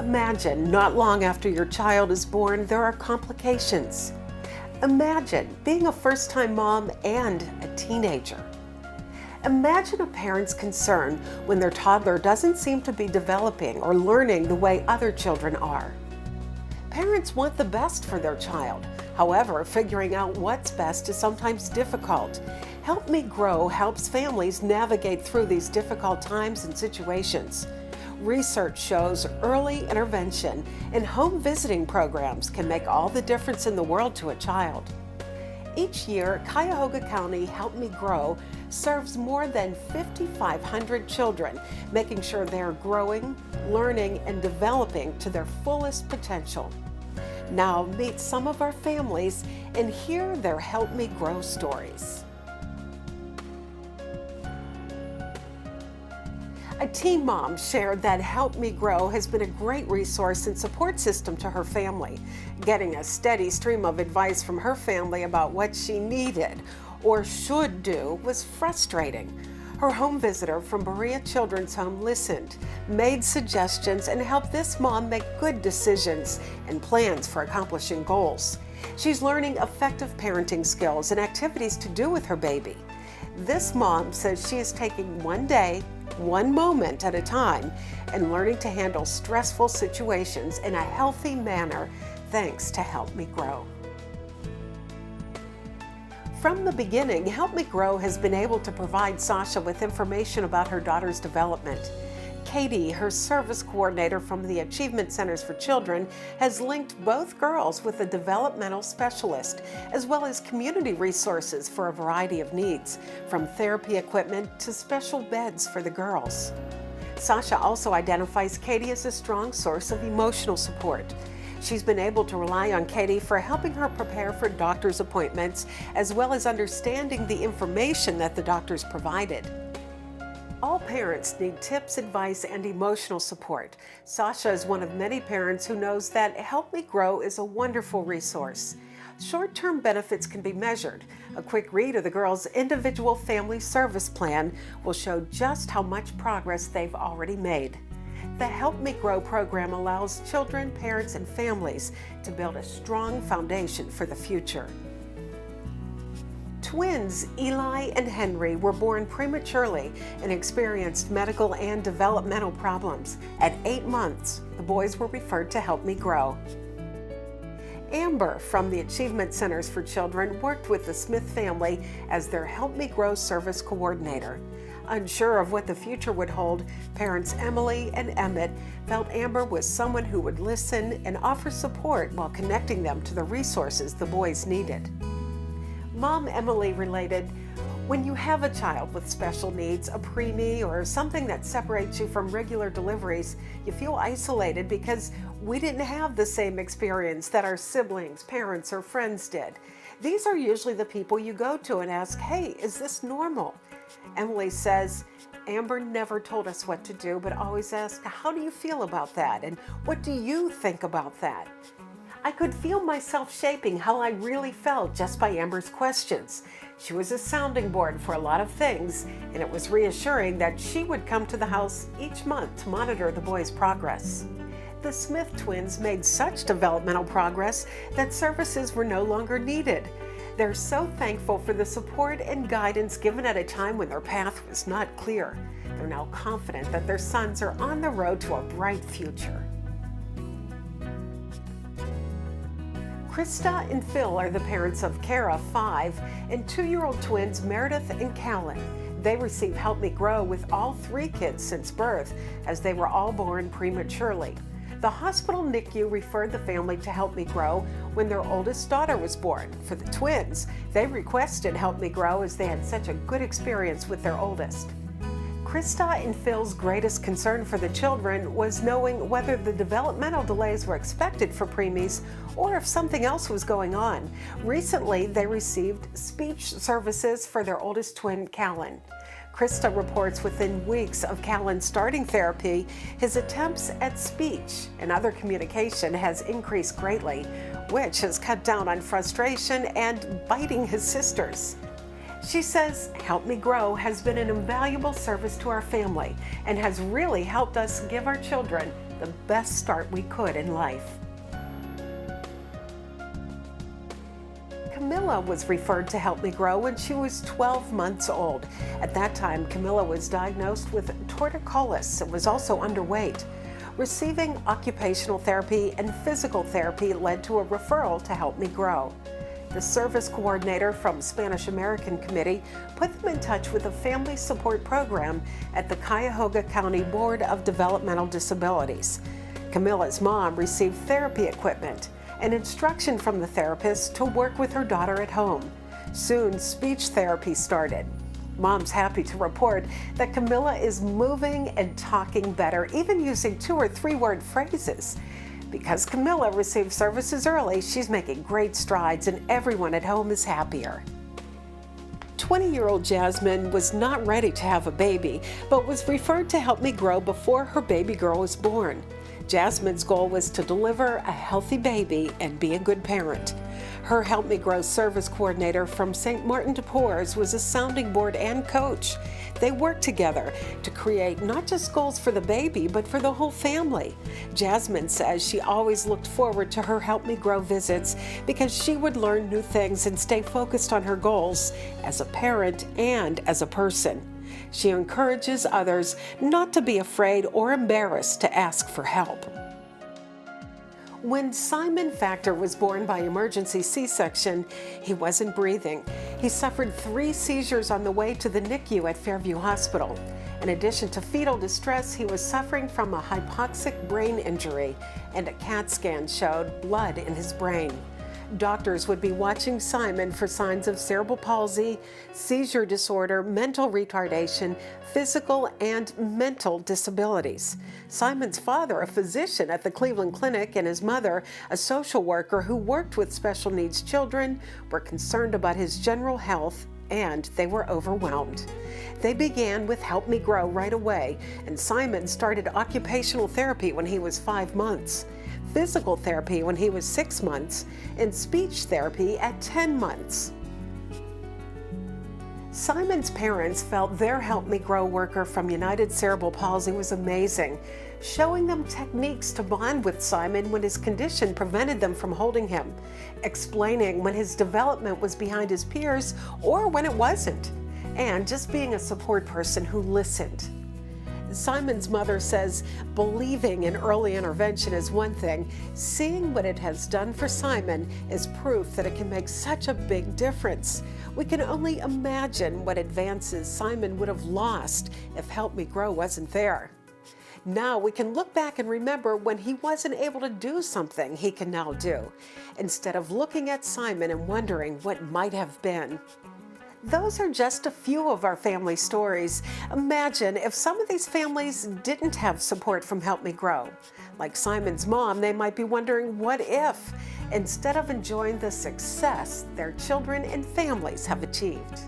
Imagine not long after your child is born, there are complications. Imagine being a first-time mom and a teenager. Imagine a parent's concern when their toddler doesn't seem to be developing or learning the way other children are. Parents want the best for their child. However, figuring out what's best is sometimes difficult. HelpMeGrow helps families navigate through these difficult times and situations. Research shows early intervention and home visiting programs can make all the difference in the world to a child. Each year, Cuyahoga County HelpMeGrow serves more than 5,500 children, making sure they're growing, learning, and developing to their fullest potential. Now meet some of our families and hear their HelpMeGrow stories. A teen mom shared that HelpMeGrow has been a great resource and support system to her family. Getting a steady stream of advice from her family about what she needed or should do was frustrating. Her home visitor from Berea Children's Home listened, made suggestions, and helped this mom make good decisions and plans for accomplishing goals. She's learning effective parenting skills and activities to do with her baby. This mom says she is taking one day, one moment at a time, and learning to handle stressful situations in a healthy manner thanks to HelpMeGrow. From the beginning, HelpMeGrow has been able to provide Sasha with information about her daughter's development. Katie, her service coordinator from the Achievement Centers for Children, has linked both girls with a developmental specialist, as well as community resources for a variety of needs, from therapy equipment to special beds for the girls. Sasha also identifies Katie as a strong source of emotional support. She's been able to rely on Katie for helping her prepare for doctor's appointments, as well as understanding the information that the doctors provided. All parents need tips, advice, and emotional support. Sasha is one of many parents who knows that HelpMeGrow is a wonderful resource. Short-term benefits can be measured. A quick read of the girls' individual family service plan will show just how much progress they've already made. The HelpMeGrow program allows children, parents, and families to build a strong foundation for the future. Twins Eli and Henry were born prematurely and experienced medical and developmental problems. At 8 months, the boys were referred to HelpMeGrow. Amber from the Achievement Centers for Children worked with the Smith family as their HelpMeGrow service coordinator. Unsure of what the future would hold, parents Emily and Emmett felt Amber was someone who would listen and offer support while connecting them to the resources the boys needed. Mom Emily related, "When you have a child with special needs, a preemie, or something that separates you from regular deliveries, you feel isolated because we didn't have the same experience that our siblings, parents, or friends did. These are usually the people you go to and ask, 'Hey, is this normal?'" Emily says, "Amber never told us what to do, but always asked, 'How do you feel about that?' and 'What do you think about that?' I could feel myself shaping how I really felt just by Amber's questions. She was a sounding board for a lot of things, and it was reassuring that she would come to the house each month to monitor the boys' progress." The Smith twins made such developmental progress that services were no longer needed. They're so thankful for the support and guidance given at a time when their path was not clear. They're now confident that their sons are on the road to a bright future. Krista and Phil are the parents of Kara, 5, and 2-year-old twins Meredith and Callan. They received HelpMeGrow with all 3 kids since birth, as they were all born prematurely. The hospital NICU referred the family to HelpMeGrow when their oldest daughter was born. For the twins, they requested HelpMeGrow as they had such a good experience with their oldest. Krista and Phil's greatest concern for the children was knowing whether the developmental delays were expected for preemies or if something else was going on. Recently, they received speech services for their oldest twin, Callan. Krista reports within weeks of Callan starting therapy, his attempts at speech and other communication has increased greatly, which has cut down on frustration and biting his sisters. She says, HelpMeGrow has been an invaluable service to our family and has really helped us give our children the best start we could in life. Camilla was referred to HelpMeGrow when she was 12 months old. At that time, Camilla was diagnosed with torticollis and was also underweight. Receiving occupational therapy and physical therapy led to a referral to HelpMeGrow. The service coordinator from Spanish American Committee put them in touch with a family support program at the Cuyahoga County Board of Developmental Disabilities. Camilla's mom received therapy equipment and instruction from the therapist to work with her daughter at home. Soon, speech therapy started. Mom's happy to report that Camilla is moving and talking better, even using 2- or 3-word phrases. Because Camilla received services early, she's making great strides and everyone at home is happier. 20-year-old Jasmine was not ready to have a baby, but was referred to HelpMeGrow before her baby girl was born. Jasmine's goal was to deliver a healthy baby and be a good parent. Her HelpMeGrow service coordinator from St. Martin de Porres was a sounding board and coach. They worked together to create not just goals for the baby, but for the whole family. Jasmine says she always looked forward to her HelpMeGrow visits because she would learn new things and stay focused on her goals as a parent and as a person. She encourages others not to be afraid or embarrassed to ask for help. When Simon Factor was born by emergency C-section, he wasn't breathing. He suffered 3 seizures on the way to the NICU at Fairview Hospital. In addition to fetal distress, he was suffering from a hypoxic brain injury, and a CAT scan showed blood in his brain. Doctors would be watching Simon for signs of cerebral palsy, seizure disorder, mental retardation, physical and mental disabilities. Simon's father, a physician at the Cleveland Clinic, and his mother, a social worker who worked with special needs children, were concerned about his general health, and they were overwhelmed. They began with HelpMeGrow right away, and Simon started occupational therapy when he was 5 months, physical therapy when he was 6 months, and speech therapy at 10 months. Simon's parents felt their HelpMeGrow worker from United Cerebral Palsy was amazing, showing them techniques to bond with Simon when his condition prevented them from holding him, explaining when his development was behind his peers or when it wasn't, and just being a support person who listened. Simon's mother says believing in early intervention is one thing. Seeing what it has done for Simon is proof that it can make such a big difference. We can only imagine what advances Simon would have lost if HelpMeGrow wasn't there. Now we can look back and remember when he wasn't able to do something he can now do, instead of looking at Simon and wondering what might have been. Those are just a few of our family stories. Imagine if some of these families didn't have support from HelpMeGrow. Like Simon's mom, they might be wondering, what if, instead of enjoying the success their children and families have achieved?